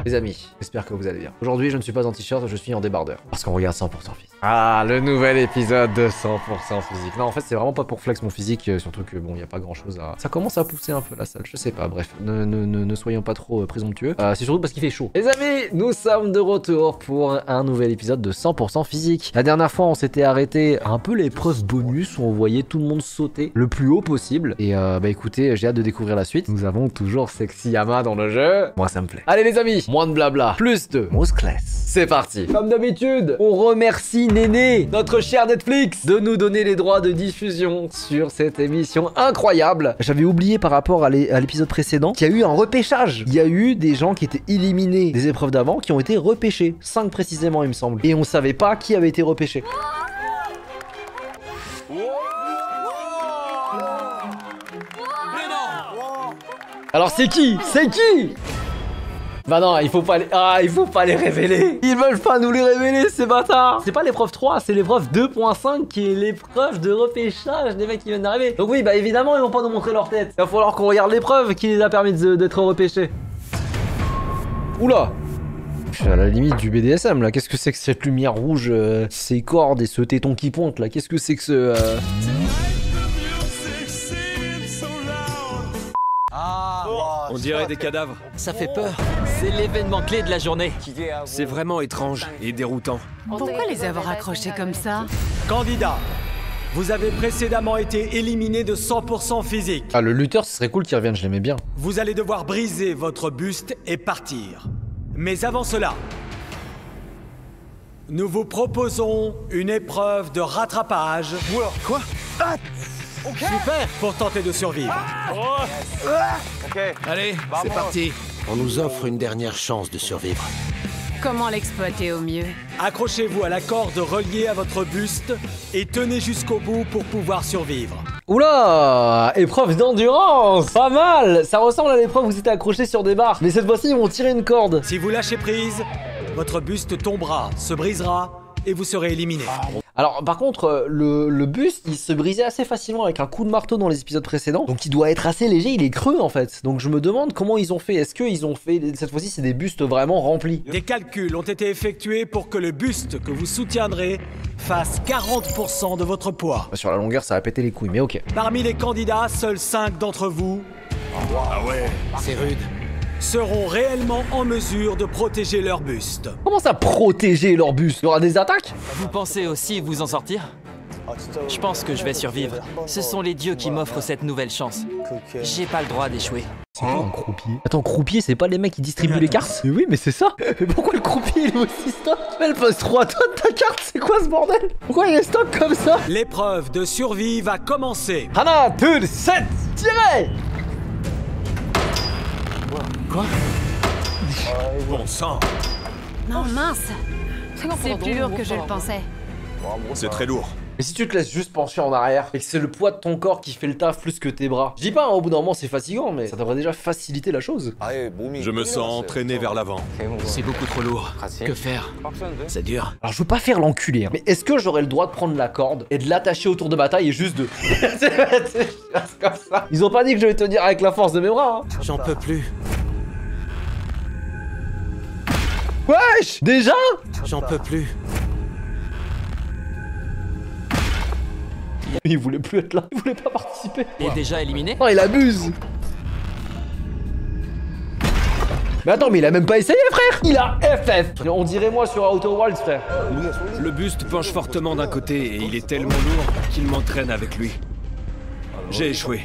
Les amis, j'espère que vous allez bien. Aujourd'hui, je ne suis pas en t-shirt, je suis en débardeur. Parce qu'on regarde 100% physique. Ah, le nouvel épisode de 100% physique. Non, en fait, c'est vraiment pas pour flex mon physique, surtout que bon, il y a pas grand chose à... Ça commence à pousser un peu la salle, je sais pas, bref. Ne soyons pas trop présomptueux. C'est surtout parce qu'il fait chaud. Les amis, nous sommes de retour pour un nouvel épisode de 100% physique. La dernière fois, on s'était arrêté à un peu l'épreuve bonus où on voyait tout le monde sauter le plus haut possible. Et bah écoutez, j'ai hâte de découvrir la suite. Nous avons toujours Sexy Yama dans le jeu. Moi, ça me plaît. Allez les amis, moins de blabla, plus de muscless. C'est parti. Comme d'habitude, on remercie Néné, notre cher Netflix, de nous donner les droits de diffusion sur cette émission incroyable. J'avais oublié par rapport à l'épisode précédent qu'il y a eu un repêchage. Il y a eu des gens qui étaient éliminés des épreuves d'avant qui ont été repêchés. 5 précisément, il me semble. Et on savait pas qui avait été repêché. Alors c'est qui? C'est qui? Bah non, il faut pas les... Ah, il faut pas les révéler. Ils veulent pas nous les révéler, ces bâtards. C'est pas l'épreuve 3, c'est l'épreuve 2.5 qui est l'épreuve de repêchage des mecs qui viennent d'arriver. Donc oui, bah évidemment, ils vont pas nous montrer leur tête. Il va falloir qu'on regarde l'épreuve qui les a permis d'être repêchés. Oula. Je suis à la limite du BDSM là. Qu'est-ce que c'est que cette lumière rouge, ces cordes et ce téton qui pointe là? Qu'est-ce que c'est que ce... On dirait des cadavres. Ça fait peur. C'est l'événement clé de la journée. C'est vraiment étrange et déroutant. Pourquoi les avoir accrochés comme ça? Candidat, vous avez précédemment été éliminé de 100% physique. Ah, le lutteur, ce serait cool qu'il revienne, je l'aimais bien. Vous allez devoir briser votre buste et partir. Mais avant cela, nous vous proposons une épreuve de rattrapage. Quoi? Super! Pour tenter de survivre. Allez, c'est parti. On nous offre une dernière chance de survivre. Comment l'exploiter au mieux? Accrochez-vous à la corde reliée à votre buste et tenez jusqu'au bout pour pouvoir survivre. Oula, épreuve d'endurance. Pas mal. Ça ressemble à l'épreuve où vous étiez accroché sur des barres. Mais cette fois-ci, ils vont tirer une corde. Si vous lâchez prise, votre buste tombera, se brisera et vous serez éliminé. Alors par contre, le buste, il se brisait assez facilement avec un coup de marteau dans les épisodes précédents. Donc il doit être assez léger, il est creux en fait. Donc je me demande comment ils ont fait. Est-ce qu'ils ont fait, cette fois-ci, c'est des bustes vraiment remplis? Des calculs ont été effectués pour que le buste que vous soutiendrez fasse 40% de votre poids. Sur la longueur, ça va péter les couilles, mais ok. Parmi les candidats, seuls 5 d'entre vous C'est rude. seront réellement en mesure de protéger leur buste. Comment ça, protéger leur buste? Il y aura des attaques? Vous pensez aussi vous en sortir? Je pense que je vais survivre. Ce sont les dieux qui m'offrent cette nouvelle chance. J'ai pas le droit d'échouer. C'est quoi un croupier? Attends, croupier, c'est pas les mecs qui distribuent les cartes? Mais oui, mais c'est ça. Mais pourquoi le croupier il est aussi stock? Elle pose 3 tonnes ta carte, c'est quoi ce bordel? Pourquoi il est stock comme ça? L'épreuve de survie va commencer. Hana, 2, 7, tirez! Quoi? Bon sang. Non, mince. C'est plus lourd que je le pensais. C'est très lourd. Mais si tu te laisses juste pencher en arrière et que c'est le poids de ton corps qui fait le taf plus que tes bras, je dis pas, hein, au bout d'un moment c'est fatigant, mais ça devrait déjà faciliter la chose. Je me sens entraîné vers l'avant. C'est beaucoup trop lourd. Que faire? C'est dur. Alors je veux pas faire l'enculé, hein, mais est-ce que j'aurais le droit de prendre la corde et de l'attacher autour de bataille et juste de... c'est comme ça. Ils ont pas dit que je vais tenir avec la force de mes bras, hein. J'en peux plus. Wesh! Déjà? J'en peux plus. Il voulait plus être là, il voulait pas participer. Il est déjà éliminé? Non, il abuse. Mais attends, mais il a même pas essayé, frère. Il a FF. On dirait moi sur Outer Worlds, frère. Le buste penche fortement d'un côté et il est tellement lourd qu'il m'entraîne avec lui. J'ai échoué.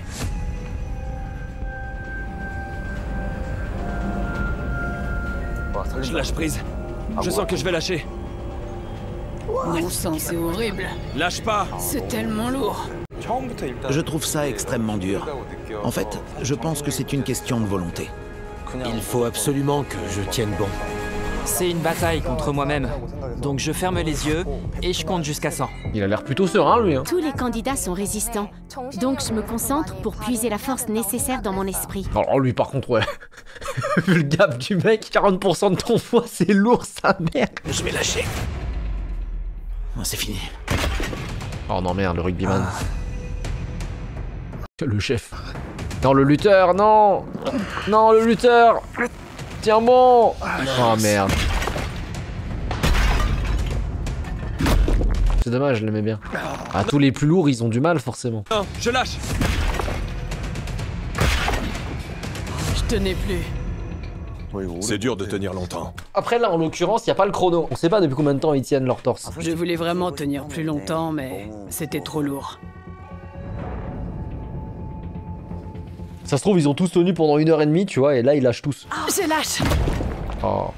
Je lâche prise. Je sens que je vais lâcher. Bon sang, c'est horrible. Lâche pas! C'est tellement lourd. Je trouve ça extrêmement dur. En fait, je pense que c'est une question de volonté. Il faut absolument que je tienne bon. C'est une bataille contre moi-même. Donc je ferme les yeux et je compte jusqu'à 100. Il a l'air plutôt serein, lui, hein. Tous les candidats sont résistants, donc je me concentre pour puiser la force nécessaire dans mon esprit. Alors lui, par contre, ouais. Vu le gap du mec, 40% de ton poids, c'est lourd, sa mère. Je vais lâcher. C'est fini. Oh non, merde, le rugbyman. Le chef. Non, le lutteur, non. Non, le lutteur. Tiens bon. Oh merde. C'est dommage, je l'aimais bien. Ah, tous les plus lourds, ils ont du mal, forcément. Non, je lâche. Je tenais plus. C'est dur de tenir longtemps. Après, là, en l'occurrence, il n'y a pas le chrono. On sait pas depuis combien de temps ils tiennent leur torse. Je voulais vraiment tenir plus longtemps, mais c'était trop lourd. Ça se trouve, ils ont tous tenu pendant 1h30, tu vois, et là, ils lâchent tous. Je lâche. Oh.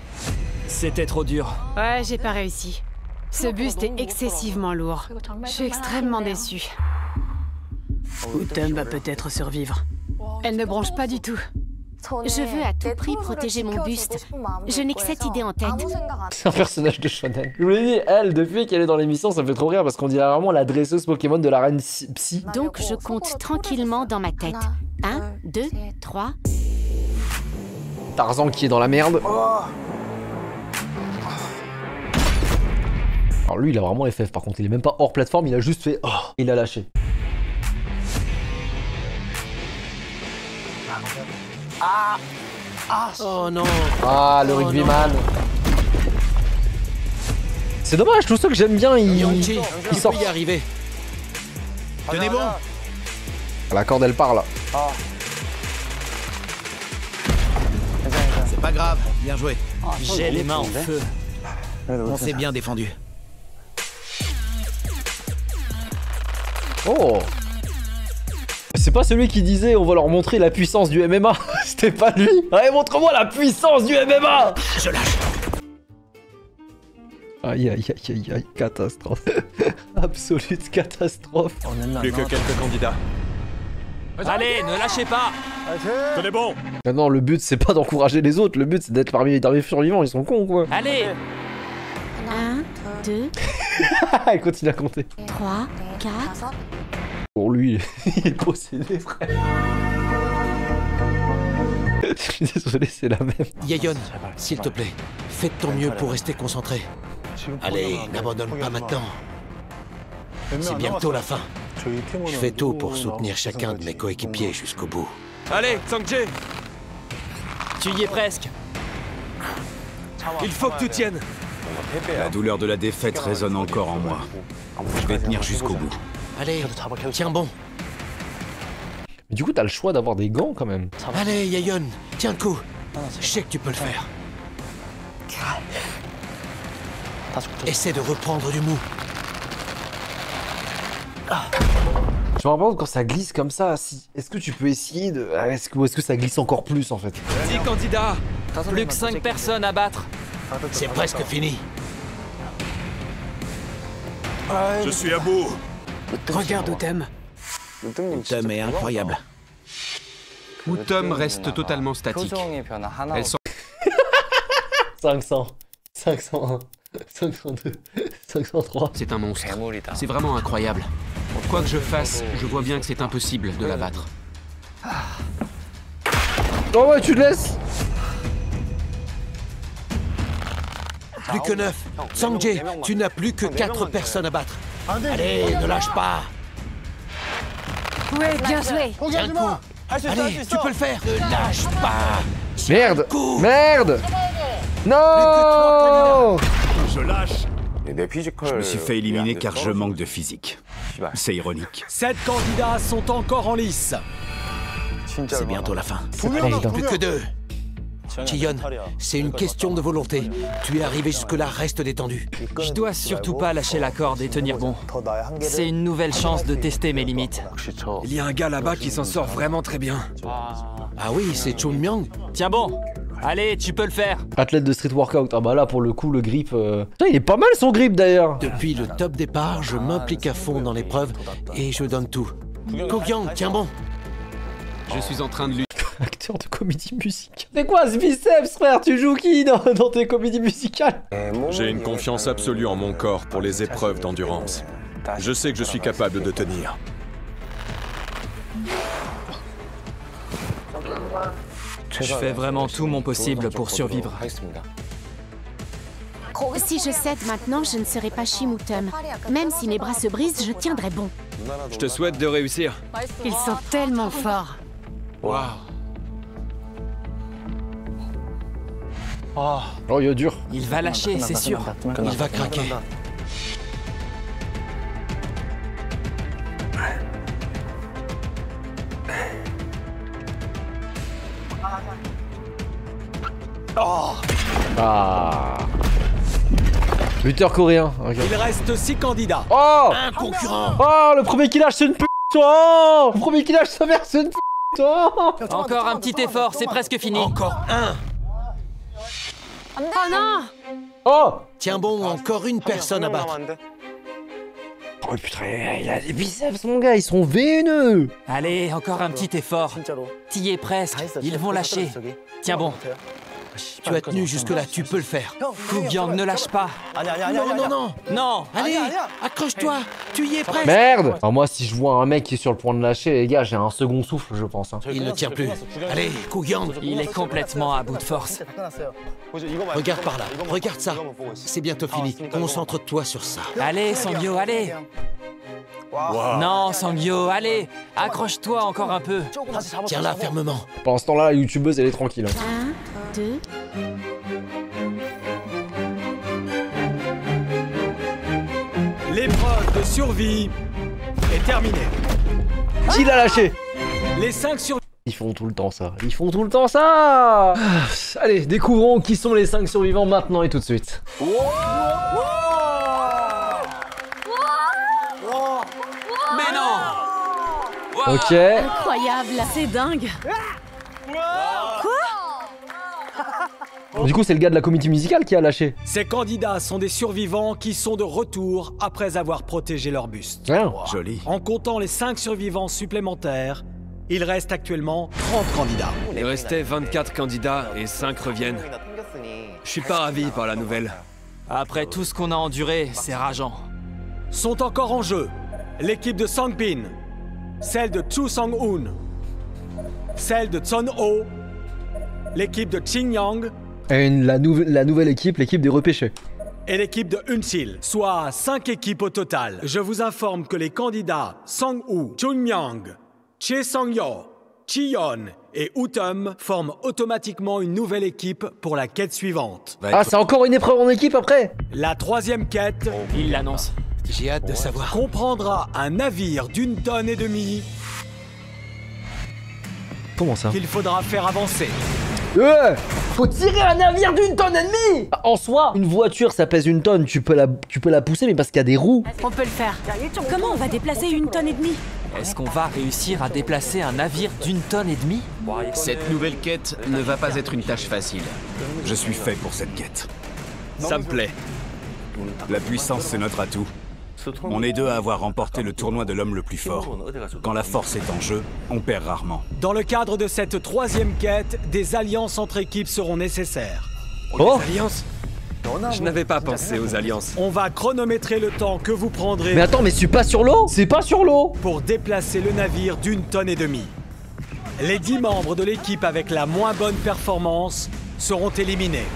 C'était trop dur. Ouais, j'ai pas réussi. Ce buste est excessivement lourd. Je suis extrêmement déçue. Utum va peut-être survivre. Elle ne bronche pas du tout. Je veux à tout prix protéger mon buste. Je n'ai que cette idée en tête. C'est un personnage de shonen. Je vous l'ai dit, elle, depuis qu'elle est dans l'émission, ça me fait trop rire parce qu'on dirait vraiment la dresseuse Pokémon de la reine Psy. Donc je compte tranquillement dans ma tête. 1, 2, 3. Tarzan qui est dans la merde. Alors lui, il a vraiment FF par contre, il est même pas hors plateforme, il a juste fait oh, il a lâché. Oh non. Ah, le rugbyman. C'est dommage, tous ceux que j'aime bien, Yangchi, ils sortent. y arriver. Tenez bon. La corde, elle part là. C'est pas grave, bien joué. J'ai les mains en feu. On s'est bien défendu. Oh. C'est pas celui qui disait on va leur montrer la puissance du MMA. C'était pas lui. Allez, montre-moi la puissance du MMA. Je lâche. Aïe aïe aïe aïe aïe, catastrophe. Absolute catastrophe. Plus que quelques candidats. Allez, ne lâchez pas. Tenez bon. Maintenant, le but c'est pas d'encourager les autres, le but c'est d'être parmi les survivants, ils sont cons quoi. Allez. 1, 2, Il continue à compter. 3, 4. Pour lui, il est possédé, frère. Je suis désolé, c'est la même. Yayon, s'il te plaît, fais de ton mieux pour rester concentré. Allez, n'abandonne pas maintenant. C'est bientôt la fin. Je fais tout pour soutenir chacun de mes coéquipiers jusqu'au bout. Allez, Sang-jae, Tu y es presque. il faut que tu tiennes. La douleur de la défaite résonne encore en moi. Je vais tenir jusqu'au bout. Allez, tiens bon. Mais du coup, t'as le choix d'avoir des gants quand même. Allez, Yayon, tiens le coup. Je sais que tu peux le faire. Essaie de reprendre du mou. Je me rends compte quand ça glisse comme ça, si... est-ce que tu peux essayer de... Est-ce que ça glisse encore plus en fait? 10 candidats. Plus que 5 personnes à battre. C'est presque fini. Je suis à bout. Regarde Utum. Utum est incroyable. Utum reste totalement statique. Elle sent 500, 501, 502, 503. c'est un monstre. C'est vraiment incroyable. Quoi que je fasse, je vois bien que c'est impossible de la battre. Oh ouais, tu te laisses. Plus que 9. Sang-jae, tu n'as plus que 4 personnes à battre. Allez, ne lâche pas. Ouais, bien joué. Tiens le coup. Allez, tu peux le faire. Ne lâche pas. Merde. Coup. Merde. Non. Je lâche. Je me suis fait éliminer car je manque de physique. C'est ironique. 7 candidats sont encore en lice. C'est bientôt la fin. C'est pas évident. Plus que 2. Chiyon, c'est une question de volonté. Tu es arrivé jusque-là, reste détendu. Je dois surtout pas lâcher la corde et tenir bon. C'est une nouvelle chance de tester mes limites. Il y a un gars là-bas qui s'en sort vraiment très bien. Ah oui, c'est Chun Myung. Tiens bon. Allez, tu peux le faire. Athlète de street workout. Ah bah là, pour le coup, le grip... Putain, il est pas mal son grip d'ailleurs. Depuis le top départ, je m'implique à fond dans l'épreuve et je donne tout. Kokyang, tiens bon. Je suis en train de lutter. Acteur de comédie musicale. C'est quoi ce biceps, frère? Tu joues qui dans tes comédies musicales? J'ai une confiance absolue en mon corps pour les épreuves d'endurance. Je sais que je suis capable de tenir. Je fais vraiment tout mon possible pour survivre. Si je cède maintenant, je ne serai pas Shimutum. Même si mes bras se brisent, je tiendrai bon. Je te souhaite de réussir. Ils sont tellement forts. Waouh. Oh, il est dur. Il va lâcher, c'est sûr. Il va craquer. Ah. Lutteur coréen. Ok. Il reste 6 candidats. Oh. Un concurrent. Oh, le premier qui lâche, c'est une p***, toi. Le premier qui lâche sa mère, c'est une p***, toi. Encore un petit effort, c'est presque fini. Encore un. Oh non! Oh. Tiens bon, encore une personne à battre. Oh putain, il a des biceps, mon gars, ils sont veineux. Allez, encore un petit effort. T'y es presque, ils vont lâcher. Tiens bon. Tu as tenu jusque-là, tu peux le faire. Kookyang, ne lâche pas. Non, non, non. Non. Allez, accroche-toi. Tu y es presque. Merde. Alors moi, si je vois un mec qui est sur le point de lâcher, les gars, j'ai un second souffle, je pense. Hein. Il ne tient plus. Allez, Kookyang. Il est complètement à bout de force. Regarde par là, regarde ça. C'est bientôt fini. Concentre-toi sur ça. Allez, Sangyo, allez. Non, Sangyo, allez. Accroche-toi encore un peu. Tiens-la fermement. Pendant ce temps-là, la youtubeuse, elle est tranquille. Hein. 1, 2. L'épreuve de survie est terminée. Qui l'a lâché? Les 5 survivants. Ils font tout le temps ça. Ils font tout le temps ça. Allez, découvrons qui sont les 5 survivants maintenant et tout de suite. Mais non. Ok. Incroyable, c'est dingue. Du coup, c'est le gars de la comédie musicale qui a lâché. Ces candidats sont des survivants qui sont de retour après avoir protégé leur buste. Ouais. Joli. En comptant les 5 survivants supplémentaires, il reste actuellement 30 candidats. Il restait 24 candidats et 5 reviennent. Je suis pas ravi par la nouvelle. Après tout ce qu'on a enduré, c'est rageant. Sont encore en jeu l'équipe de Sangpin, celle de Chu Sang-hoon, celle de Tsun-ho, l'équipe de Chin-young Et la nouvelle équipe, l'équipe des repêchés. et l'équipe de Eun-sil, soit 5 équipes au total. Je vous informe que les candidats Sang-woo, Chun-myung, Choi Sang-yo, Chi-yeon et Utum forment automatiquement une nouvelle équipe pour la quête suivante. Ah, c'est encore une épreuve en équipe après? La 3e quête Il l'annonce. J'ai hâte de savoir. comprendra un navire d'1,5 tonnes Comment ça? qu'il faudra faire avancer. Faut tirer un navire d'1,5 tonnes! En soi, une voiture ça pèse 1 tonne, tu peux la pousser, mais parce qu'il y a des roues. On peut le faire. Comment on va déplacer 1,5 tonnes? Est-ce qu'on va réussir à déplacer un navire d'1,5 tonne? Cette nouvelle quête ne va pas être une tâche facile. Je suis fait pour cette quête. Ça me plaît. La puissance, c'est notre atout. On est deux à avoir remporté le tournoi de l'homme le plus fort. Quand la force est en jeu, on perd rarement. Dans le cadre de cette 3e quête, des alliances entre équipes seront nécessaires. Oh! Alliances? Je n'avais pas pensé aux alliances. On va chronométrer le temps que vous prendrez Mais attends, mais c'est pas sur l'eau? C'est pas sur l'eau! pour déplacer le navire d'1,5 tonnes. Les 10 membres de l'équipe avec la moins bonne performance seront éliminés.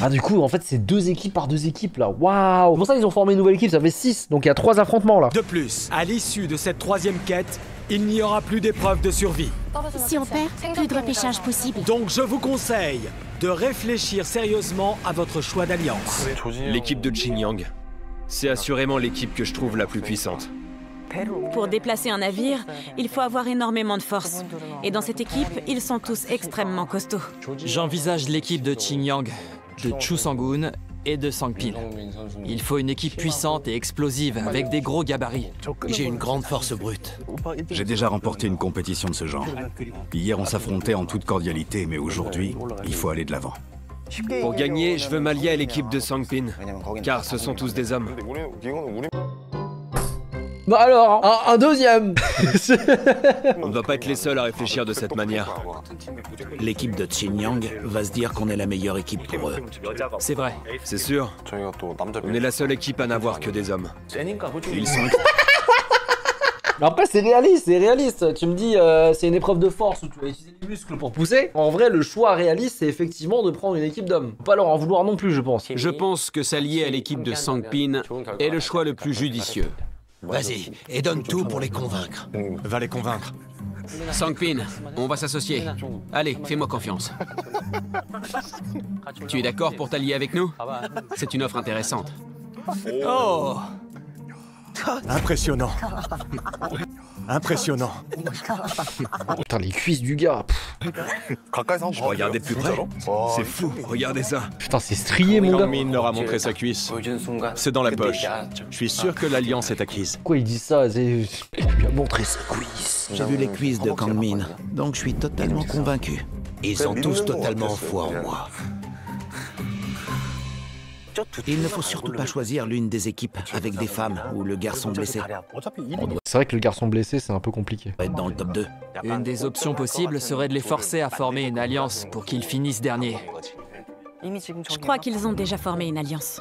Ah, du coup, en fait, c'est 2 équipes par 2 équipes là. Waouh! C'est pour ça qu'ils ont formé une nouvelle équipe, ça fait 6. Donc il y a 3 affrontements là. De plus, à l'issue de cette 3e quête, il n'y aura plus d'épreuve de survie. Si on perd, plus de repêchage possible. Donc je vous conseille de réfléchir sérieusement à votre choix d'alliance. L'équipe de Chin-young. C'est assurément l'équipe que je trouve la plus puissante. Pour déplacer un navire, il faut avoir énormément de force. Et dans cette équipe, ils sont tous extrêmement costauds. J'envisage l'équipe de Chin-young, de Chu Sang-hoon et de Sangpin. Il faut une équipe puissante et explosive avec des gros gabarits. J'ai une grande force brute. J'ai déjà remporté une compétition de ce genre. Hier, on s'affrontait en toute cordialité, mais aujourd'hui, il faut aller de l'avant. Pour gagner, je veux m'allier à l'équipe de Sangpin, car ce sont tous des hommes. Bah alors, un deuxième. On ne va pas être les seuls à réfléchir de cette manière. L'équipe de Chin-young va se dire qu'on est la meilleure équipe pour eux. C'est vrai. C'est sûr. On est la seule équipe à n'avoir que des hommes. Ils sont... Mais après, c'est réaliste. Tu me dis, c'est une épreuve de force où tu vas utiliser les muscles pour pousser. En vrai, le choix réaliste, c'est effectivement de prendre une équipe d'hommes. Faut pas leur en vouloir non plus, je pense. Je pense que s'allier à l'équipe de Sangpin est le choix le plus judicieux. Vas-y, et donne tout pour les convaincre. Va les convaincre. Sangpin, on va s'associer. Allez, fais-moi confiance. Tu es d'accord pour t'allier avec nous? C'est une offre intéressante. Oh! Impressionnant. Impressionnant. Putain, les cuisses du gars. Regardez de plus près. C'est fou, regardez ça. Putain, c'est strié, mon gars. Kang Min leur a montré sa cuisse. C'est dans la poche. Je suis sûr que l'alliance est acquise. Pourquoi il dit ça? Il lui a montré sa cuisse. J'ai vu les cuisses de Kang Min, donc je suis totalement convaincu. Ils sont tous totalement foi en moi. Il ne faut surtout pas choisir l'une des équipes avec des femmes ou le garçon blessé. C'est vrai que le garçon blessé, c'est un peu compliqué. Être dans le top 2. Une des options possibles serait de les forcer à former une alliance pour qu'ils finissent derniers. Je crois qu'ils ont déjà formé une alliance.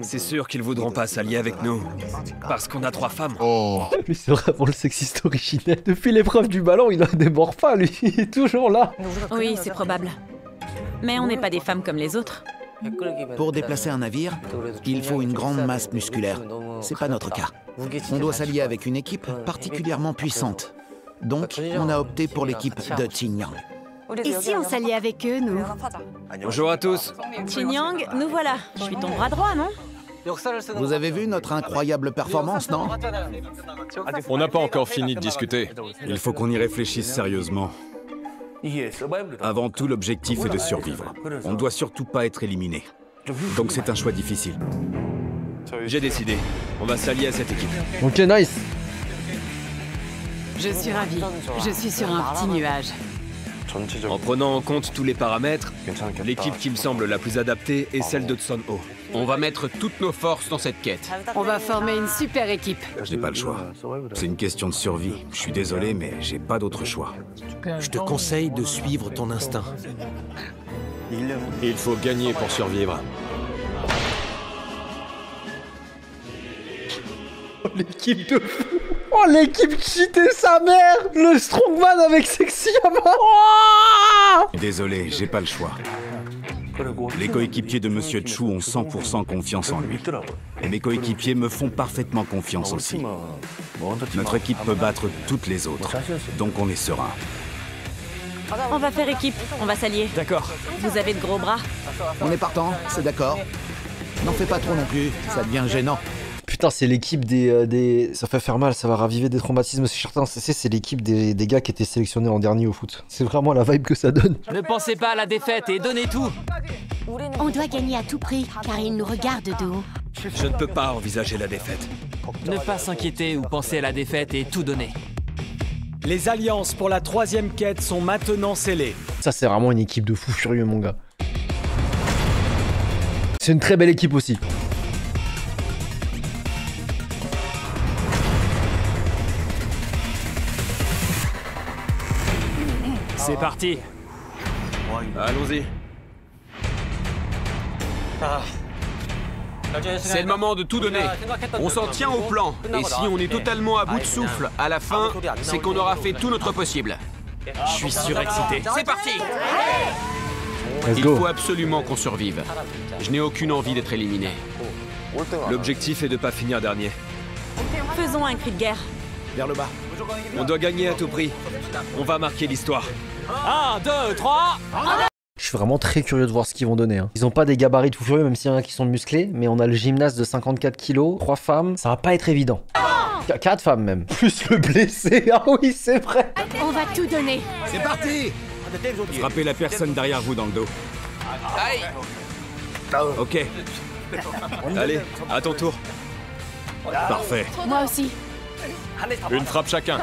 C'est sûr qu'ils voudront pas s'allier avec nous. Parce qu'on a 3 femmes. Lui, c'est vraiment le sexiste originel. Depuis l'épreuve du ballon, il ne démord pas, lui. Il est toujours là. Oui, c'est probable. Mais on n'est pas des femmes comme les autres. Pour déplacer un navire, il faut une grande masse musculaire. C'est pas notre cas. On doit s'allier avec une équipe particulièrement puissante. Donc, on a opté pour l'équipe de Xinjiang. Et si on s'alliait avec eux, nous? Bonjour à tous. Xinjiang, nous voilà. Je suis ton bras droit, non? Vous avez vu notre incroyable performance, non? On n'a pas encore fini de discuter. Il faut qu'on y réfléchisse sérieusement. Avant tout, l'objectif est de survivre. On ne doit surtout pas être éliminé. Donc c'est un choix difficile. J'ai décidé. On va s'allier à cette équipe. Ok, nice. Je suis ravie. Je suis sur un petit nuage. En prenant en compte tous les paramètres, l'équipe qui me semble la plus adaptée est celle de Tsun Ho. On va mettre toutes nos forces dans cette quête. On va former une super équipe. J'ai pas le choix. C'est une question de survie. Je suis désolé, mais j'ai pas d'autre choix. Je te conseille de suivre ton instinct. Il faut gagner pour survivre. L'équipe de fou. Oh, l'équipe cheatée sa mère. Le strongman avec Sexy Yama. Oh, Désolé, j'ai pas le choix. Les coéquipiers de Monsieur Chu ont 100% confiance en lui. Et mes coéquipiers me font parfaitement confiance aussi. Notre équipe peut battre toutes les autres, donc on est serein. On va faire équipe, on va s'allier. D'accord. Vous avez de gros bras. On est partant, c'est d'accord. N'en fais pas trop non plus, ça devient gênant. Putain, c'est l'équipe des... Ça fait faire mal, ça va raviver des traumatismes chez certains. C'est l'équipe des gars qui étaient sélectionnés en dernier au foot. C'est vraiment la vibe que ça donne. Ne pensez pas à la défaite et donnez tout. On doit gagner à tout prix, car ils nous regardent de haut. Je ne peux pas envisager la défaite. Ne pas s'inquiéter ou penser à la défaite et tout donner. Les alliances pour la 3e quête sont maintenant scellées. Ça, c'est vraiment une équipe de fous furieux, mon gars. C'est une très belle équipe aussi. C'est parti. Allons-y. C'est le moment de tout donner. On s'en tient au plan. Et si on est totalement à bout de souffle, à la fin, c'est qu'on aura fait tout notre possible. Je suis surexcité. C'est parti! Let's Il go. faut absolument qu'on survive. Je n'ai aucune envie d'être éliminé. L'objectif est de pas finir dernier. Faisons un cri de guerre. Vers le bas. On doit gagner à tout prix. On va marquer l'histoire. 1, 2, 3. Je suis vraiment très curieux de voir ce qu'ils vont donner. Hein. Ils ont pas des gabarits tout furieux, même s'il y en a qui sont musclés, mais on a le gymnaste de 54 kilos, 3 femmes, ça va pas être évident. 4 femmes même. Plus le blessé, ah oui c'est vrai. On va tout donner. C'est parti! Frappez la personne derrière vous dans le dos. Ok, Allez, à ton tour. parfait. Moi aussi. Une frappe chacun.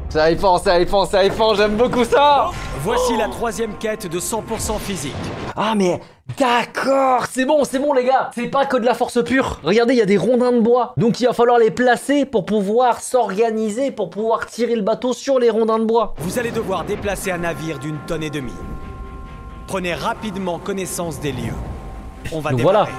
C'est hypant, j'aime beaucoup ça. Voici la 3e quête de 100% physique. Ah mais d'accord, c'est bon les gars. C'est pas que de la force pure. Regardez, il y a des rondins de bois. Donc il va falloir les placer pour pouvoir s'organiser, pour pouvoir tirer le bateau sur les rondins de bois. Vous allez devoir déplacer un navire d'une tonne et demie. Prenez rapidement connaissance des lieux. On va Donc démarrer. voilà.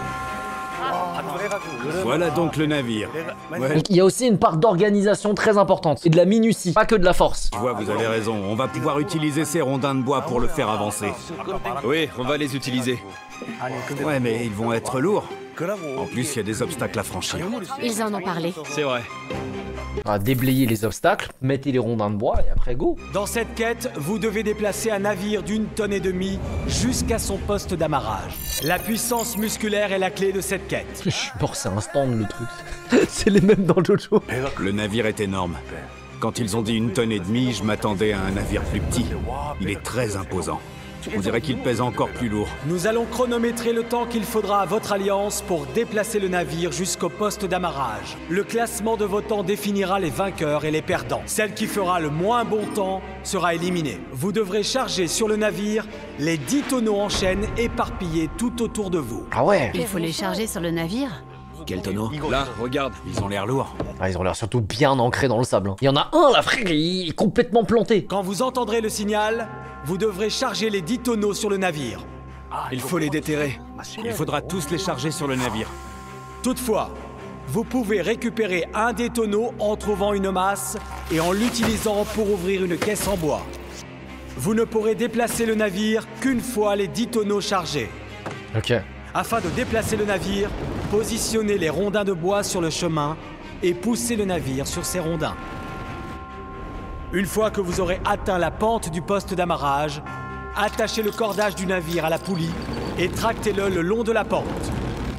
Voilà donc le navire. Ouais. Donc il y a aussi une part d'organisation très importante et de la minutie, pas que de la force. Je vois, vous avez raison. On va pouvoir utiliser ces rondins de bois pour le faire avancer. Oui, on va les utiliser. Ouais, mais ils vont être lourds. En plus, il y a des obstacles à franchir. Ils en ont parlé. C'est vrai. Ah, déblayer les obstacles, mettez les rondins de bois et après go. Dans cette quête, vous devez déplacer un navire d'1,5 tonne jusqu'à son poste d'amarrage. La puissance musculaire est la clé de cette quête. Je suis mort, c'est un stand le truc. C'est les mêmes dans Jojo. Le navire est énorme. Quand ils ont dit 1,5 tonne, je m'attendais à un navire plus petit. Il est très imposant. On dirait qu'il pèse encore plus lourd. Nous allons chronométrer le temps qu'il faudra à votre alliance pour déplacer le navire jusqu'au poste d'amarrage. Le classement de vos temps définira les vainqueurs et les perdants. Celle qui fera le moins bon temps sera éliminée. Vous devrez charger sur le navire les 10 tonneaux en chaîne éparpillés tout autour de vous. Ah ouais. Il faut les charger sur le navire? Quel tonneau? Là, regarde. Ils ont l'air lourds. Ah, ils ont l'air surtout bien ancrés dans le sable. Hein. Il y en a un là, frère, il est complètement planté. Quand vous entendrez le signal, vous devrez charger les 10 tonneaux sur le navire. Il faut les déterrer. Il faudra tous les charger sur le navire. Toutefois, vous pouvez récupérer un des tonneaux en trouvant une masse et en l'utilisant pour ouvrir une caisse en bois. Vous ne pourrez déplacer le navire qu'une fois les 10 tonneaux chargés. Ok. Afin de déplacer le navire, positionnez les rondins de bois sur le chemin et poussez le navire sur ces rondins. Une fois que vous aurez atteint la pente du poste d'amarrage, attachez le cordage du navire à la poulie et tractez-le le long de la pente.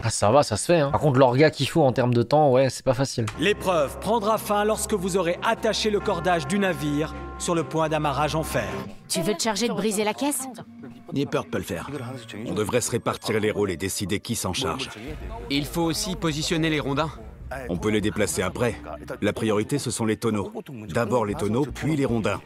Ah ça va, ça se fait hein. Par contre l'orga qu'il faut en termes de temps, ouais, c'est pas facile. L'épreuve prendra fin lorsque vous aurez attaché le cordage du navire sur le point d'amarrage en fer. Tu veux te charger de briser la caisse? Nipper peut le faire. On devrait se répartir les rôles et décider qui s'en charge. Il faut aussi positionner les rondins. On peut les déplacer après. La priorité, ce sont les tonneaux. D'abord les tonneaux, puis les rondins.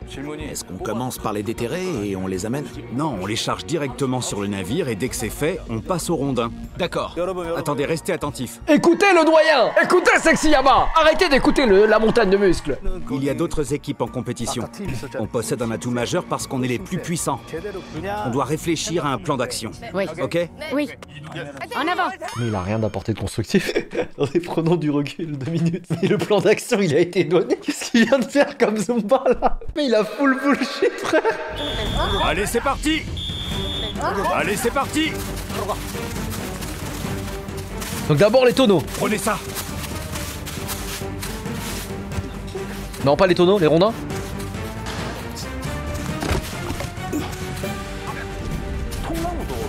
Est-ce qu'on commence par les déterrer et on les amène? Non, on les charge directement sur le navire et dès que c'est fait, on passe aux rondins. D'accord. Attendez, restez attentifs. Écoutez le doyen! Écoutez Sexy Yama! Arrêtez d'écouter la montagne de muscles! Il y a d'autres équipes en compétition. On possède un atout majeur parce qu'on est les plus puissants. On doit réfléchir à un plan d'action. Oui. Ok? Oui. En avant! Mais il a rien d'apporté de constructif. Attendez, prenons du recul 2 minutes. Mais le plan d'action, il a été donné. Qu'est-ce qu'il vient de faire comme Zumba là? Mais il a full bullshit, frère! Allez, c'est parti! Allez, c'est parti! Donc d'abord les tonneaux. Prenez ça! Non, pas les tonneaux, les rondins.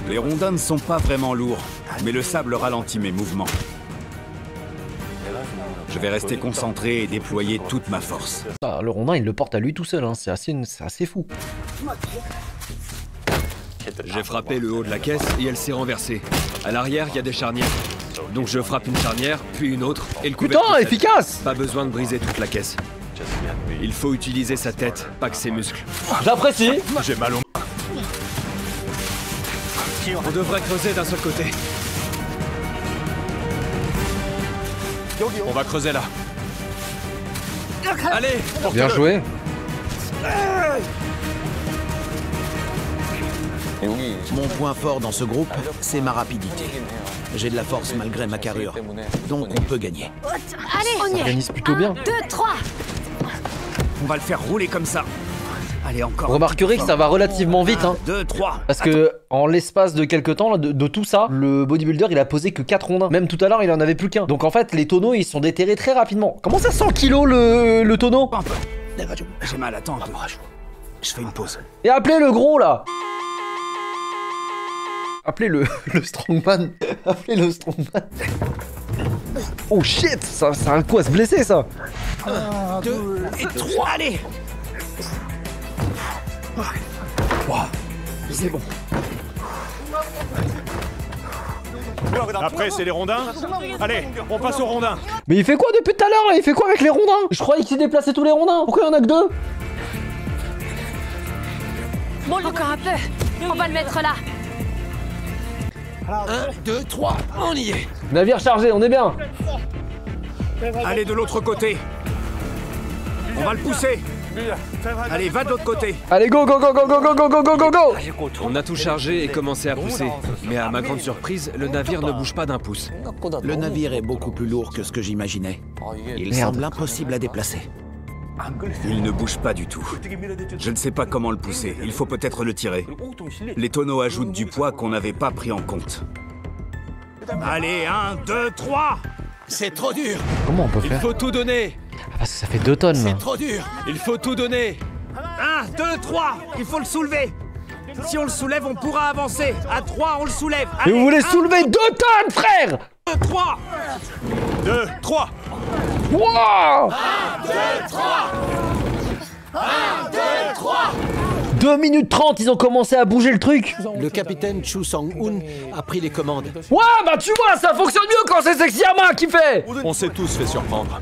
Les rondins ne sont pas vraiment lourds, mais le sable ralentit mes mouvements. Je vais rester concentré et déployer toute ma force. Ah, le rondin, il le porte à lui tout seul, hein. C'est assez fou. J'ai frappé le haut de la caisse et elle s'est renversée. À l'arrière, il y a des charnières. Donc je frappe une charnière, puis une autre, et le couvercle... Putain, efficace! Pas besoin de briser toute la caisse. Il faut utiliser sa tête, pas que ses muscles. J'apprécie! J'ai mal au... On devrait creuser d'un seul côté. On va creuser là. Allez, Bien joué. Mon point fort dans ce groupe, c'est ma rapidité. J'ai de la force malgré ma carrure. Donc on peut gagner. Allez, on y est! Organise plutôt bien. 2, 3! On va le faire rouler comme ça. Allez, encore. Vous remarquerez que ça va relativement vite, hein. 2, 3. Parce que en l'espace de quelques temps, là, de tout ça, le bodybuilder il a posé que 4 rondins. Même tout à l'heure il en avait plus qu'un. Donc en fait les tonneaux ils sont déterrés très rapidement. Comment ça 100 kilos le tonneau? Un peu. J'ai mal, attends un peu. Je fais une pause. Et appelez le gros là. Appelez le strongman. Appelez le strongman. Oh shit, ça a un coup à se blesser ça. 2 et 3, allez. C'est bon. Après, c'est les rondins. Allez, on passe aux rondins. Mais il fait quoi depuis tout à l'heure là? Il fait quoi avec les rondins? Je croyais qu'il déplaçait tous les rondins. Pourquoi il y en a que 2? Encore un peu! On va le mettre là! 1, 2, 3, on y est. Navire chargé, on est bien. Allez de l'autre côté. On va le pousser. Allez, va de l'autre côté. Allez go go go go go go go go go go go. on a tout chargé et commencé à pousser. Mais à ma grande surprise, le navire ne bouge pas d'un pouce. Le navire est beaucoup plus lourd que ce que j'imaginais. Il Merde. semble impossible à déplacer. Il ne bouge pas du tout. Je ne sais pas comment le pousser. Il faut peut-être le tirer. Les tonneaux ajoutent du poids qu'on n'avait pas pris en compte. Allez, 1, 2, 3. C'est trop dur. Comment on peut Il faire? faut tout donner. Parce parce que ça fait 2 tonnes là. C'est trop dur. Il faut tout donner. 1, 2, 3. Il faut le soulever. Si on le soulève, on pourra avancer. À 3, on le soulève. Mais Allez, vous voulez 1, soulever 2 tonnes, frère? 2, 3. 2, 3. Wow! 2 minutes 30, ils ont commencé à bouger le truc. Le capitaine Chu Sang-hoon a pris les commandes. Ouais, bah tu vois, ça fonctionne mieux quand c'est Sexy Yama qui fait. On s'est tous fait surprendre.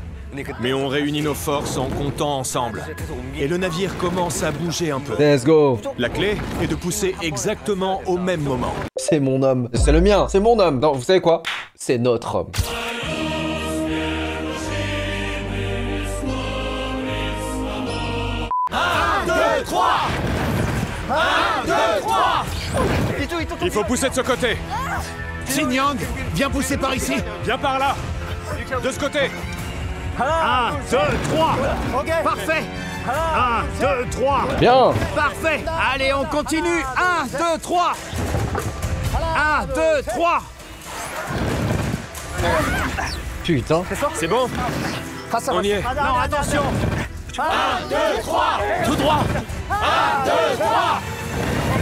Mais on réunit nos forces en comptant ensemble. Et le navire commence à bouger un peu. Let's go. La clé est de pousser exactement au même moment. C'est mon homme. C'est le mien, c'est mon homme. Non, vous savez quoi? C'est notre homme. Il faut pousser de ce côté. Xinjiang, viens pousser par ici. Viens par là. De ce côté. 1, 2, 3. Parfait. 1, 2, 3. Bien. Parfait. Allez, on continue. 1, 2, 3. 1, 2, 3. Putain. C'est bon? On y est. Non, attention. 1, 2, 3. Tout droit. 1, 2, 3.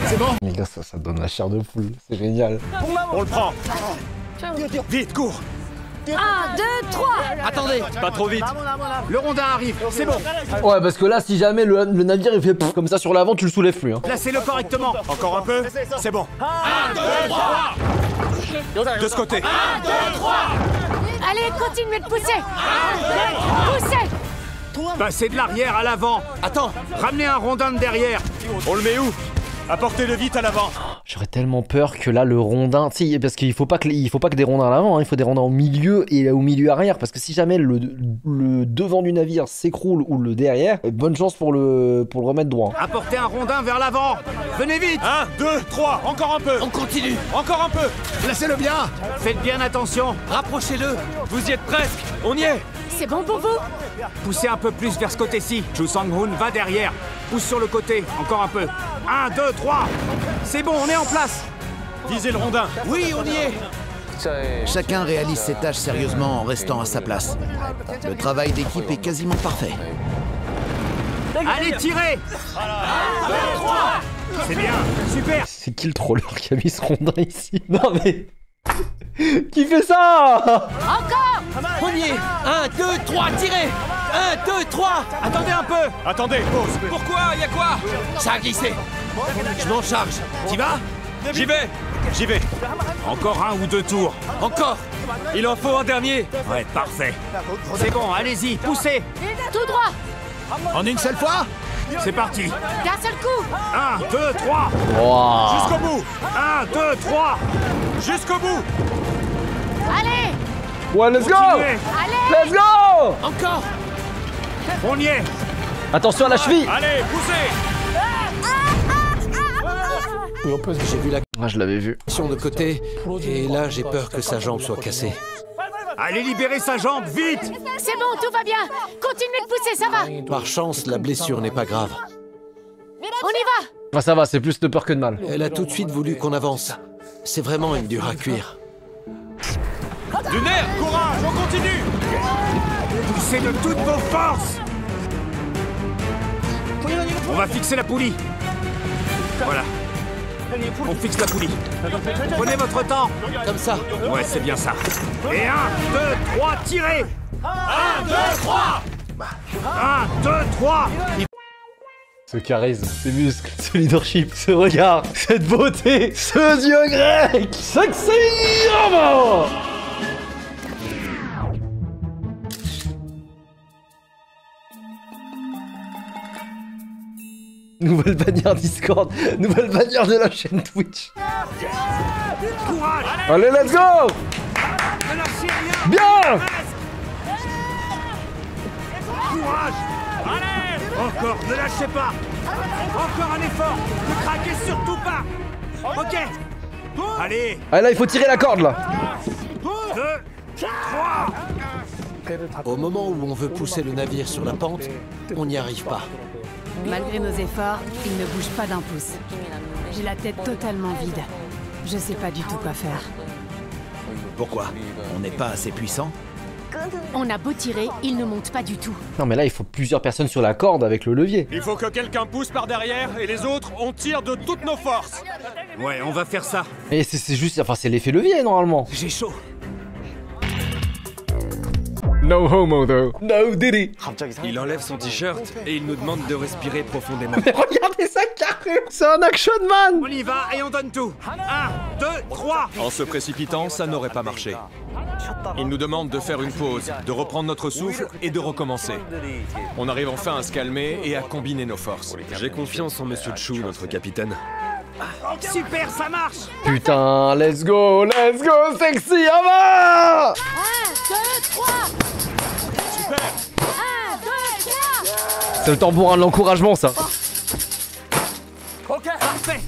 C'est bon. Les gars, ça donne la chair de poule. C'est génial. On le prend. Vite, cours. 1, 2, 3. Attendez, pas trop vite. Le rondin arrive. C'est bon. Ouais, parce que là, si jamais le navire il fait pff, comme ça sur l'avant, tu le soulèves plus. Hein. Placez-le correctement. Encore un peu. C'est bon. 1, 2, 3. De ce côté. 1, 2, 3. Allez, continuez de pousser. Poussez. Passez de l'arrière à l'avant. Attends. Ramenez un rondin de derrière. On le met où? Apportez-le vite à l'avant. J'aurais tellement peur que là, le rondin... Tu sais, parce qu'il faut pas que des rondins à l'avant, hein, il faut des rondins au milieu et au milieu arrière. Parce que si jamais le devant du navire s'écroule ou le derrière, bonne chance pour le remettre droit. Apportez un rondin vers l'avant. Venez vite. 1, 2, 3. Encore un peu. On continue. Encore un peu. Placez-le bien. Faites bien attention. Rapprochez-le. Vous y êtes presque. On y est. C'est bon pour vous? Poussez un peu plus vers ce côté-ci. Chu Sang-hoon va derrière. Pousse sur le côté. Encore un peu. 1, 2, 3. C'est bon, on est en place. Visez le rondin. Oui, on y est. Chacun réalise ses tâches sérieusement en restant à sa place. Le travail d'équipe est quasiment parfait. Allez, tirez. 1, 2, 3. C'est bien, super. C'est qui le troller qui a mis ce rondin ici? Non mais... Qui fait ça? Encore. On y est. 1, 2, 3, tirez. 1, 2, 3. Attendez un peu. Attendez, pause. Pourquoi? Y'a quoi? Ça a glissé. Je m'en charge. T'y vas? J'y vais. J'y vais. Encore 1 ou 2 tours. Encore. Il en faut un dernier. Ouais, parfait. C'est bon, allez-y, poussez. Tout droit. En une seule fois? C'est parti. D'un seul coup. 1, 2, 3. Wow. Jusqu'au bout. 1, 2, 3. Jusqu'au bout. Allez. Ouais, let's go. Continuez. Allez. Let's go. Encore. On y est. Attention à la cheville. Allez, poussez. J'ai vu la Ah, je l'avais vu. question de côté et là j'ai peur que sa jambe soit cassée. Allez libérer sa jambe, vite. C'est bon, tout va bien. Continuez de pousser, ça va. Par chance, la blessure n'est pas grave. On y va. Ah, ça va, c'est plus de peur que de mal. Elle a tout de suite voulu qu'on avance. C'est vraiment une dure à cuire. Du nerf. Courage, on continue. Poussez de toutes vos forces. On va fixer la poulie. Voilà. On fixe la poulie. Prenez votre temps. Comme ça. Ouais, c'est bien ça. Et 1, 2, 3, tirez. 1, 2, 3. 1, 2, 3. Ce charisme, ces muscles, ce leadership, ce regard, cette beauté, ce dieu grec, Sexy Yama. Nouvelle bannière Discord, nouvelle bannière de la chaîne Twitch. Courage. Allez, let's go. Ne lâchez rien. Bien. Courage. Allez. Encore, ne lâchez pas. Encore un effort. Ne craquez surtout pas. Ok. Allez. Ah là, il faut tirer la corde là. 2, 3. Au moment où on veut pousser le navire sur la pente, on n'y arrive pas. Malgré nos efforts, il ne bouge pas d'un pouce. J'ai la tête totalement vide. Je sais pas du tout quoi faire. Pourquoi? On n'est pas assez puissant? On a beau tirer, il ne monte pas du tout. Non mais là il faut plusieurs personnes sur la corde avec le levier. Il faut que quelqu'un pousse par derrière et les autres, on tire de toutes nos forces. Ouais, on va faire ça. Et c'est juste, enfin c'est l'effet levier normalement. J'ai chaud. No homo though. No diddy. Il enlève son t-shirt et il nous demande de respirer profondément. Regardez sa carrure. C'est un action man. On y va et on donne tout. 1, 2, 3. En se précipitant, ça n'aurait pas marché. Il nous demande de faire une pause, de reprendre notre souffle et de recommencer. On arrive enfin à se calmer et à combiner nos forces. J'ai confiance en Monsieur Chu, notre capitaine. Super, ça marche. Putain, let's go, sexy, avant. 1, 2, 3. Super. 1, 2, 3. C'est le tambourin de l'encouragement ça. Ok, parfait.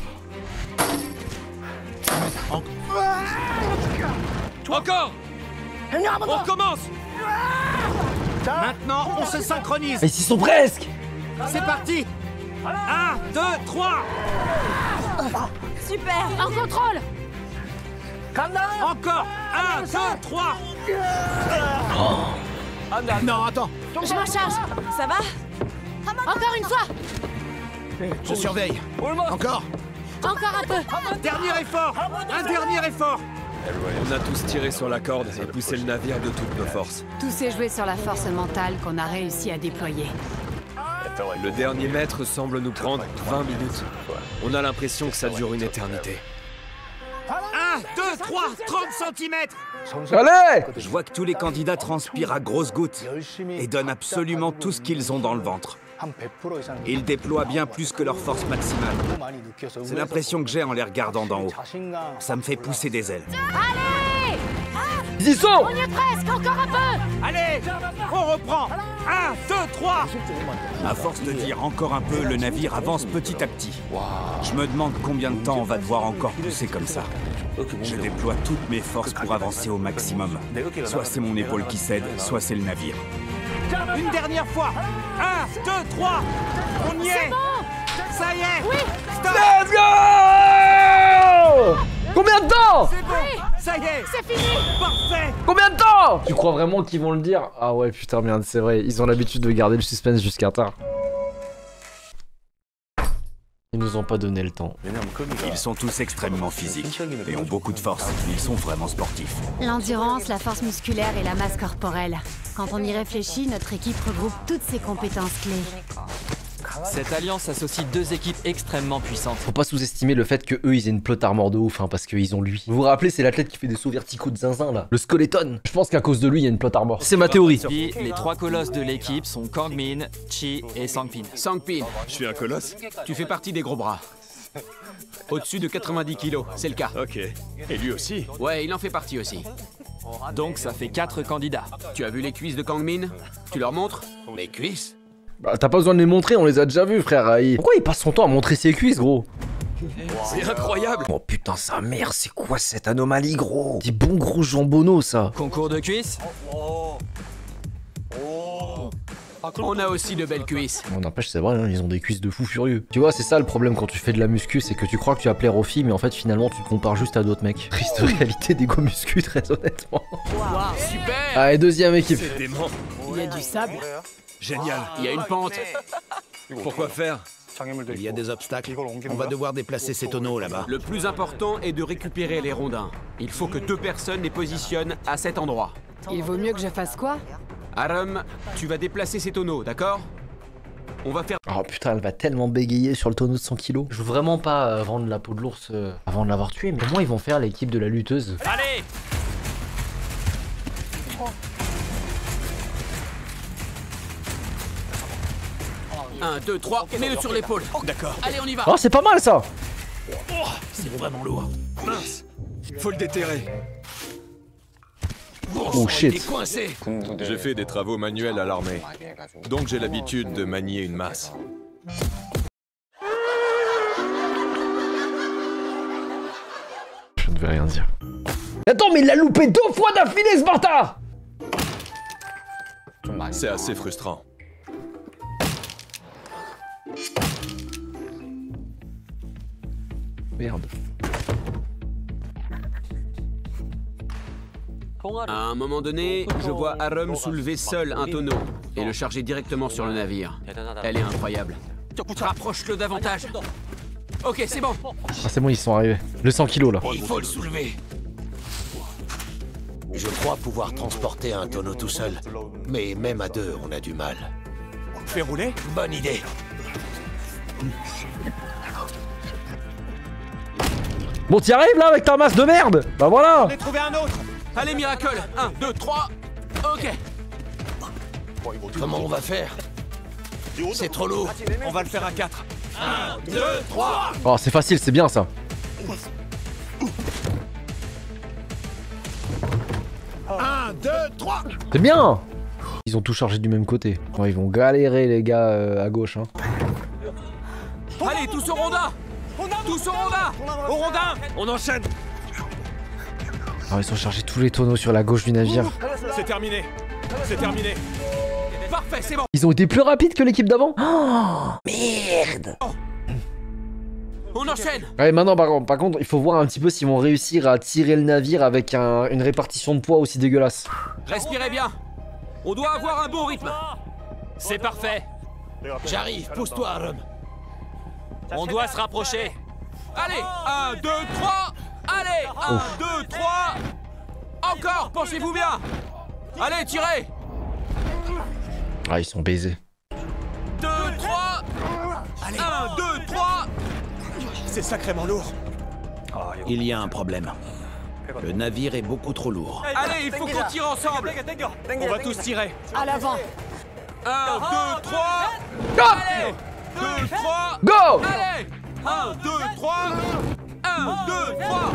Encore. On recommence. Maintenant, on se synchronise. Mais ils y sont presque. C'est parti. 1, 2, 3. Super. En contrôle. Encore. 1, 2, 3. Non, attends. Je m'en charge. Ça va? Encore une fois. Je surveille. Encore. Encore un peu. Dernier effort. Un dernier effort. On a tous tiré sur la corde et poussé le navire de toutes nos forces. Tout s'est joué sur la force mentale qu'on a réussi à déployer. Le dernier mètre semble nous prendre 20 minutes. On a l'impression que ça dure une éternité. 1, 2, 3, 30 cm. Allez. Je vois que tous les candidats transpirent à grosses gouttes et donnent absolument tout ce qu'ils ont dans le ventre. Ils déploient bien plus que leur force maximale. C'est l'impression que j'ai en les regardant d'en haut. Ça me fait pousser des ailes. Allez. Ils y sont. On y est presque. Encore un peu. Allez, on reprend. 1, 2, 3. À force de dire encore un peu, le navire avance petit à petit. Je me demande combien de temps on va devoir encore pousser comme ça. Je déploie toutes mes forces pour avancer au maximum. Soit c'est mon épaule qui cède, soit c'est le navire. Une dernière fois. 1, 2, 3. On y est. Ça y est. Oui. Stop. Let's go. Combien de temps? C'est bon. Ça y est. C'est fini. Parfait. Combien de temps? Tu crois vraiment qu'ils vont le dire? Ah ouais, putain, merde, c'est vrai. Ils ont l'habitude de garder le suspense jusqu'à tard. Ils nous ont pas donné le temps. Ils sont tous extrêmement physiques et ont beaucoup de force. Ils sont vraiment sportifs. L'endurance, la force musculaire et la masse corporelle. Quand on y réfléchit, notre équipe regroupe toutes ces compétences clés. Cette alliance associe deux équipes extrêmement puissantes. Faut pas sous-estimer le fait que eux ils aient une plot armor de ouf, hein, parce qu'ils ont lui. Vous vous rappelez, c'est l'athlète qui fait des sauts verticaux de zinzin là, le skeleton. Je pense qu'à cause de lui, il y a une plot armor. C'est ma théorie. Puis, les trois colosses de l'équipe sont Kangmin, Chi et Sangpin. Sangpin, Je suis un colosse. tu fais partie des gros bras. Au-dessus de 90 kilos, c'est le cas. Ok. Et lui aussi. Ouais, il en fait partie aussi. Donc ça fait 4 candidats. Tu as vu les cuisses de Kangmin? Tu leur montres? Mes cuisses? Bah t'as pas besoin de les montrer, on les a déjà vus frère. Pourquoi il passe son temps à montrer ses cuisses gros? C'est incroyable. Oh putain sa mère, c'est quoi cette anomalie gros? Des bons gros jambonneaux ça. Concours de cuisses? On a aussi de belles cuisses. Bon, n'empêche, c'est vrai, hein, ils ont des cuisses de fou furieux. Tu vois, c'est ça le problème quand tu fais de la muscu, c'est que tu crois que tu vas plaire aux filles, mais en fait, finalement, tu te compares juste à d'autres mecs. Triste réalité des go muscu, très honnêtement. Wow, super. Allez, deuxième équipe. C'est dément. Il y a du sable. Génial. Il y a une pente. Pourquoi faire? Il y a des obstacles. On va devoir déplacer ces tonneaux là-bas. Le plus important est de récupérer les rondins. Il faut que 2 personnes les positionnent à cet endroit. Il vaut mieux que je fasse quoi? Arum, tu vas déplacer ces tonneaux, d'accord? On va faire... Oh putain, elle va tellement bégayer sur le tonneau de 100 kilos. Je veux vraiment pas vendre la peau de l'ours avant de l'avoir tué, mais comment ils vont faire l'équipe de la lutteuse? Allez! Un, 2, 3, mets-le sur l'épaule. D'accord. Allez, on y va. Oh, c'est pas mal ça! C'est vraiment lourd. Mince. Faut le déterrer. Oh shit. Il est coincé. J'ai fait des travaux manuels à l'armée, donc j'ai l'habitude de manier une masse. Je ne vais rien dire. Attends, mais il l'a loupé 2 fois d'affilée ce bâtard! C'est assez frustrant. Merde. À un moment donné, je vois Arum soulever seul un tonneau et le charger directement sur le navire. Elle est incroyable. Rapproche-le davantage. Ok, c'est bon. Ah, c'est bon, ils sont arrivés. Le 100 kilos là. Il faut le soulever. Je crois pouvoir transporter un tonneau tout seul. Mais même à deux, on a du mal. Fais rouler? Bonne idée. Bon, t'y arrives là avec ta masse de merde? Bah voilà. J'en ai trouvé un autre. Allez, Miracle. 1, 2, 3. Ok. Comment on va faire? C'est trop lourd. On va le faire à 4. 1, 2, 3. Oh, c'est facile, c'est bien ça. 1, 2, 3. C'est bien. Ils ont tout chargé du même côté. Oh, ils vont galérer les gars à gauche. Hein. Allez, tous au rondin. Tous au rondin. Au rondin. On enchaîne. Alors ils ont chargé tous les tonneaux sur la gauche du navire. C'est terminé. C'est terminé. Parfait, c'est bon. Ils ont été plus rapides que l'équipe d'avant. Oh, merde. On enchaîne. Ouais, maintenant par contre, il faut voir un petit peu s'ils vont réussir à tirer le navire avec une répartition de poids aussi dégueulasse. Respirez bien. On doit avoir un bon rythme. C'est parfait. J'arrive, pousse-toi, Arum. On doit se rapprocher. Allez, 1, 2, 3. Allez, 1, 2, 3. Encore, penchez-vous bien. Allez, tirez. Ah, ils sont baisés. 2, 3. 1, 2, 3. C'est sacrément lourd. Il y a un problème. Le navire est beaucoup trop lourd. Allez, il faut qu'on tire ensemble. On va tous tirer. À l'avant. 1, 2, 3. Allez, 2, 3. Go. Allez, 1, 2, 3. 1, 2, 3.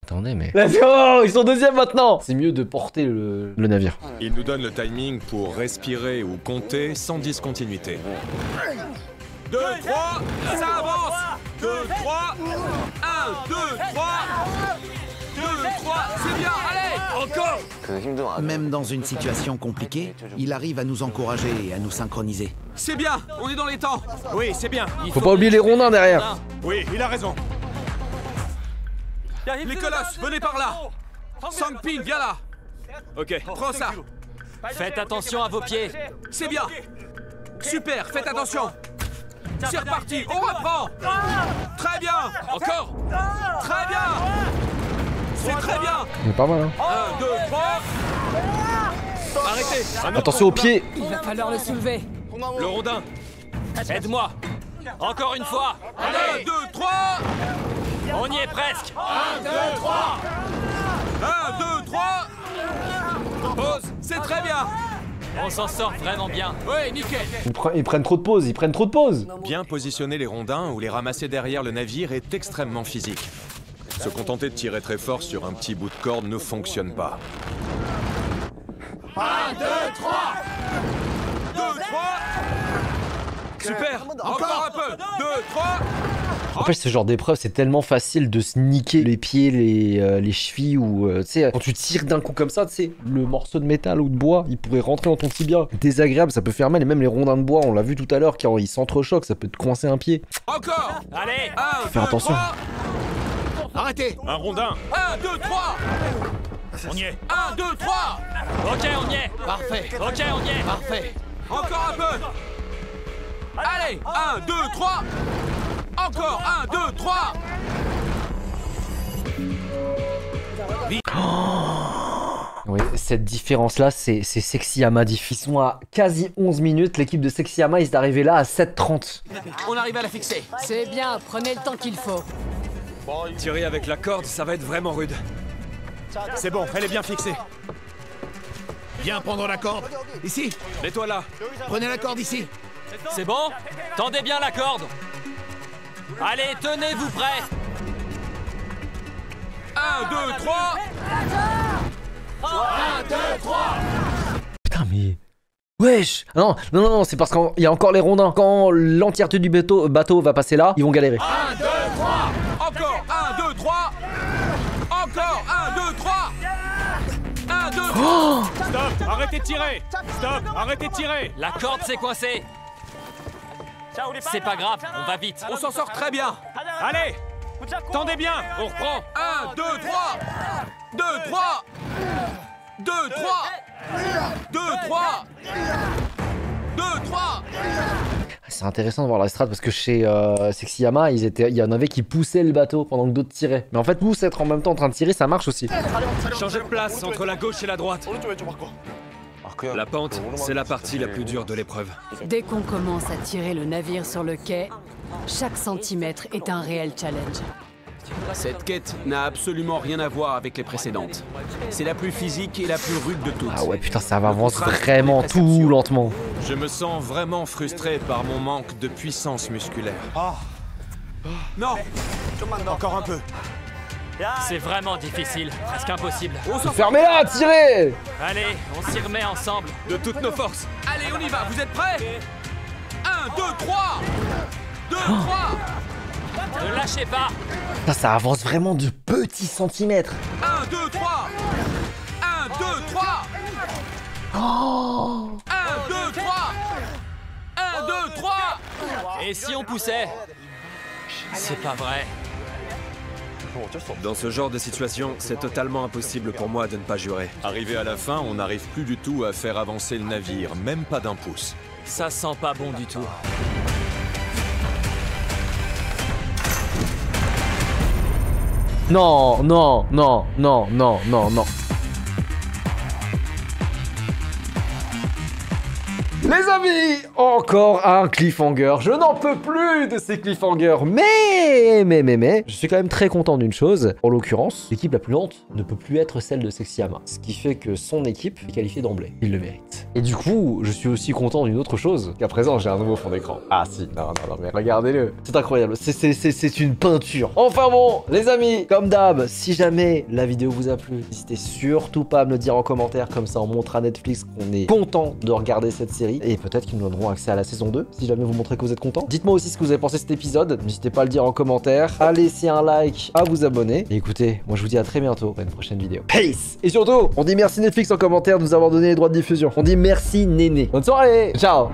Attendez, mais... Let's go. Ils sont deuxième maintenant. C'est mieux de porter le navire. Il nous donne le timing pour respirer ou compter sans discontinuité. 2, 3, ça avance. 2, 3. 1, 2, 3. 2, 3, c'est bien, allez. Encore. Même dans une situation compliquée, il arrive à nous encourager et à nous synchroniser. C'est bien, on est dans les temps. Oui, c'est bien. Faut pas oublier les rondins derrière. Oui, il a raison. Les colosses, venez par là. Sangpin, viens là. Ok. Prends ça. Faites attention à vos pieds. C'est bien. Super, faites attention. C'est reparti, on reprend. Très bien. Encore. Très bien. C'est très bien. C'est pas mal, hein. 1, 2, 3. Arrêtez. Attention aux pieds. Il va falloir le soulever. Le rondin. Aide-moi. Encore une fois. 1, 2, 3. On y est presque. 1, 2, 3. 1, 2, 3. Pause, c'est très bien. On s'en sort vraiment bien. Ouais, nickel. Ils prennent trop de pauses, ils prennent trop de pauses. Bien positionner les rondins ou les ramasser derrière le navire est extrêmement physique. Se contenter de tirer très fort sur un petit bout de corde ne fonctionne pas. 1, 2, 3. 2, 3. Super. Encore un peu. 2, 3. En fait, ce genre d'épreuve, c'est tellement facile de se niquer les pieds, les chevilles ou tu sais, quand tu tires d'un coup comme ça, tu sais, le morceau de métal ou de bois, il pourrait rentrer dans ton tibia. Désagréable, ça peut faire mal et même les rondins de bois, on l'a vu tout à l'heure, quand ils s'entrechoquent, ça peut te coincer un pied. Encore. Allez. 1, Faire attention. Arrêtez. Un rondin. 1, 2, 3. On y est. 1, 2, 3. Ok, on y est. Parfait. Ok, on y est. Parfait. Encore un peu. Allez, 1, 2, 3. Encore 1, 2, 3. Oui, cette différence-là, c'est Sexy Hama diff. Ils sont à quasi 11 minutes. L'équipe de Sexy Hama, ils sont arrivés là à 7:30. On arrive à la fixer. C'est bien, prenez le temps qu'il faut. Tirer avec la corde, ça va être vraiment rude. C'est bon, elle est bien fixée. Viens prendre la corde. Ici. Mets-toi là. Prenez la corde ici. C'est bon? Tendez bien la corde. Allez, tenez-vous prêts. 1, 2, 3. 1, 2, 3. Putain, mais... Wesh. Non, c'est parce qu'il y a encore les rondins. Quand l'entièreté du bateau va passer là, ils vont galérer. 1, 2, 3. Encore 1, 2, 3. Encore 1, 2, 3. 1, 2, 3. Oh. Stop, arrêtez de tirer. Stop, arrêtez de tirer. La corde s'est coincée. C'est pas grave, on va vite. On s'en sort très bien. Allez, tendez bien. On reprend. 1, 2, 3. 2, 3. 2, 3. 2, 3. 2, 3. C'est intéressant de voir la strat parce que chez Sexyama, il y en avait qui poussaient le bateau pendant que d'autres tiraient. Mais en fait, tous être en même temps en train de tirer, ça marche aussi. Changez de place entre la gauche et la droite. La pente, c'est la partie la plus dure de l'épreuve. Dès qu'on commence à tirer le navire sur le quai, chaque centimètre est un réel challenge. Cette quête n'a absolument rien à voir avec les précédentes. C'est la plus physique et la plus rude de toutes. Ah ouais, putain, ça avance vraiment tout lentement. Je me sens vraiment frustré par mon manque de puissance musculaire. Non, encore un peu. C'est vraiment difficile, presque impossible. Fermez-la, tirez! Allez, on s'y remet ensemble. De toutes nos forces. Allez, on y va, vous êtes prêts? 1, 2, 3. 2, 3. Ne lâchez pas. Putain, ça avance vraiment de petits centimètres. 1, 2, 3. 1, 2, 3. Oh 1, 2, 3. 1, 2, 3. Et si on poussait? C'est pas vrai. Dans ce genre de situation, c'est totalement impossible pour moi de ne pas jurer. Arrivé à la fin, on n'arrive plus du tout à faire avancer le navire, même pas d'un pouce. Ça sent pas bon du tout. Non, non, non, non, non, non, non. Les amis, encore un cliffhanger. Je n'en peux plus de ces cliffhangers. Mais, je suis quand même très content d'une chose. En l'occurrence, l'équipe la plus lente ne peut plus être celle de Sexyama. Ce qui fait que son équipe est qualifiée d'emblée. Il le mérite. Et du coup, je suis aussi content d'une autre chose. Qu'à présent, j'ai un nouveau fond d'écran. Ah si, non, mais regardez-le. C'est incroyable. C'est une peinture. Enfin bon, les amis, comme d'hab, si jamais la vidéo vous a plu, n'hésitez surtout pas à me le dire en commentaire. Comme ça, on montre à Netflix qu'on est content de regarder cette série. Et peut-être qu'ils nous donneront accès à la saison 2, si jamais vous montrez que vous êtes content. Dites-moi aussi ce que vous avez pensé de cet épisode. N'hésitez pas à le dire en commentaire. À laisser un like, à vous abonner. Et écoutez, moi je vous dis à très bientôt pour une prochaine vidéo. Peace! Et surtout, on dit merci Netflix en commentaire de nous avoir donné les droits de diffusion. On dit merci Néné. Bonne soirée! Ciao!